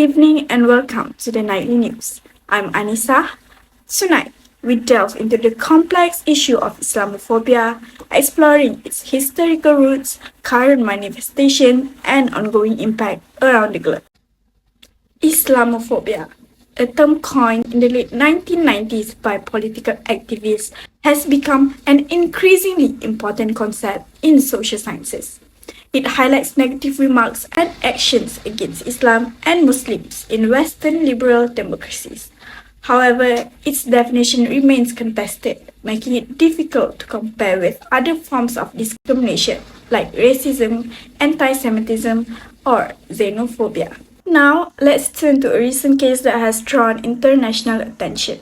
evening and welcome to the Nightly News. I'm Anissah. Tonight, we delve into the complex issue of Islamophobia, exploring its historical roots, current manifestation, and ongoing impact around the globe. Islamophobia, a term coined in the late 1990s by political activists, has become an increasingly important concept in social sciences. It highlights negative remarks and actions against Islam and Muslims in Western liberal democracies. However, its definition remains contested, making it difficult to compare with other forms of discrimination like racism, anti-Semitism, or xenophobia. Now, let's turn to a recent case that has drawn international attention.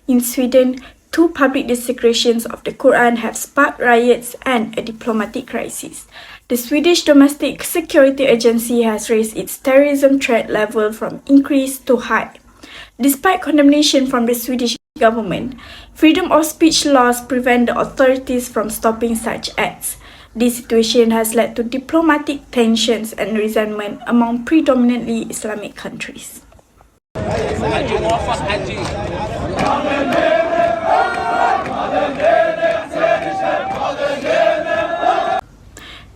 In Sweden, two public desecrations of the Quran have sparked riots and a diplomatic crisis. The Swedish Domestic Security Agency has raised its terrorism threat level from increased to high. Despite condemnation from the Swedish government, freedom of speech laws prevent the authorities from stopping such acts. This situation has led to diplomatic tensions and resentment among predominantly Islamic countries.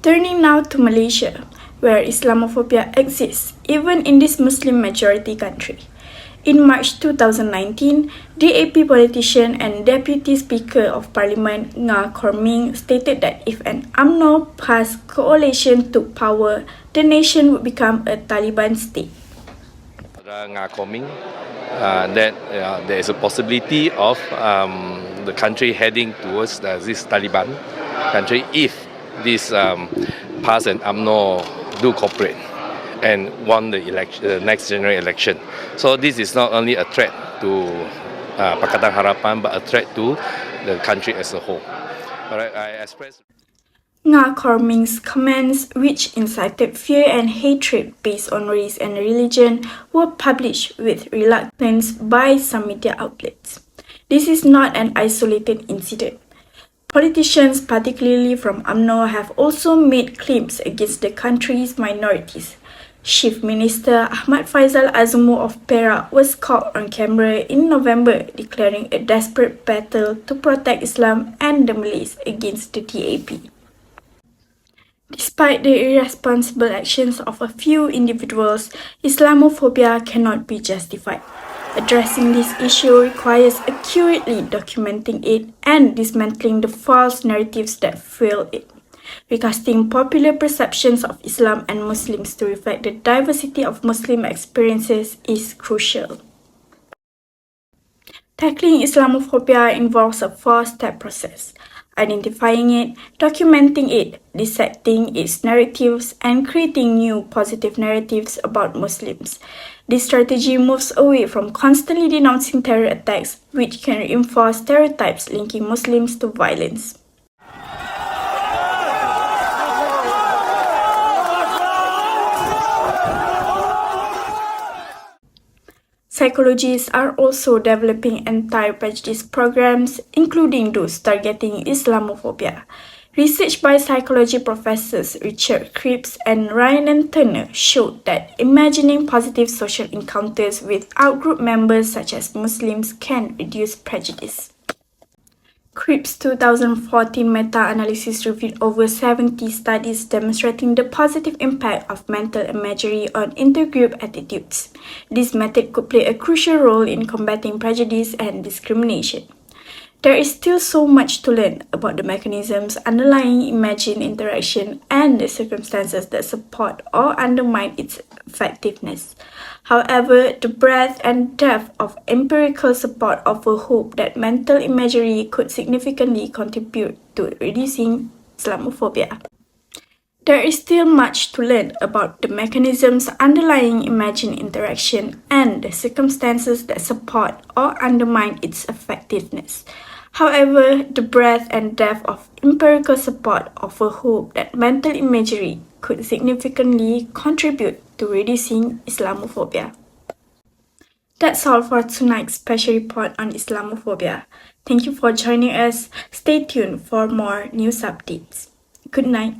Turning now to Malaysia, where Islamophobia exists even in this Muslim-majority country. In March 2019, DAP politician and Deputy Speaker of Parliament Nga Korming stated that if an UMNO PAS coalition took power, the nation would become a Taliban state. Nga Korming, that there is a possibility of the country heading towards this Taliban country if this PAS and UMNO do cooperate and won the next general election. So this is not only a threat to Pakatan Harapan, but a threat to the country as a whole. I express. Nga Korming's comments, which incited fear and hatred based on race and religion, were published with reluctance by some media outlets. This is not an isolated incident. Politicians, particularly from UMNO, have also made claims against the country's minorities. Chief Minister Ahmad Faizal Azumu of Perak was caught on camera in November declaring a desperate battle to protect Islam and the Malays against the DAP. Despite the irresponsible actions of a few individuals, Islamophobia cannot be justified. Addressing this issue requires accurately documenting it and dismantling the false narratives that fuel it. Recasting popular perceptions of Islam and Muslims to reflect the diversity of Muslim experiences is crucial. Tackling Islamophobia involves a four-step process: identifying it, documenting it, dissecting its narratives, and creating new positive narratives about Muslims. This strategy moves away from constantly denouncing terror attacks, which can reinforce stereotypes linking Muslims to violence. Psychologists are also developing anti-prejudice programs, including those targeting Islamophobia. Research by psychology professors Richard Cripps and Ryan Turner showed that imagining positive social encounters with outgroup members such as Muslims can reduce prejudice. Cripps' 2014 meta-analysis reviewed over 70 studies demonstrating the positive impact of mental imagery on intergroup attitudes. This method could play a crucial role in combating prejudice and discrimination. There is still so much to learn about the mechanisms underlying imagined interaction and the circumstances that support or undermine its effectiveness. However, the breadth and depth of empirical support offer hope that mental imagery could significantly contribute to reducing Islamophobia. There is still much to learn about the mechanisms underlying imagined interaction and the circumstances that support or undermine its effectiveness. However, the breadth and depth of empirical support offer hope that mental imagery could significantly contribute to reducing Islamophobia. That's all for tonight's special report on Islamophobia. Thank you for joining us. Stay tuned for more news updates. Good night.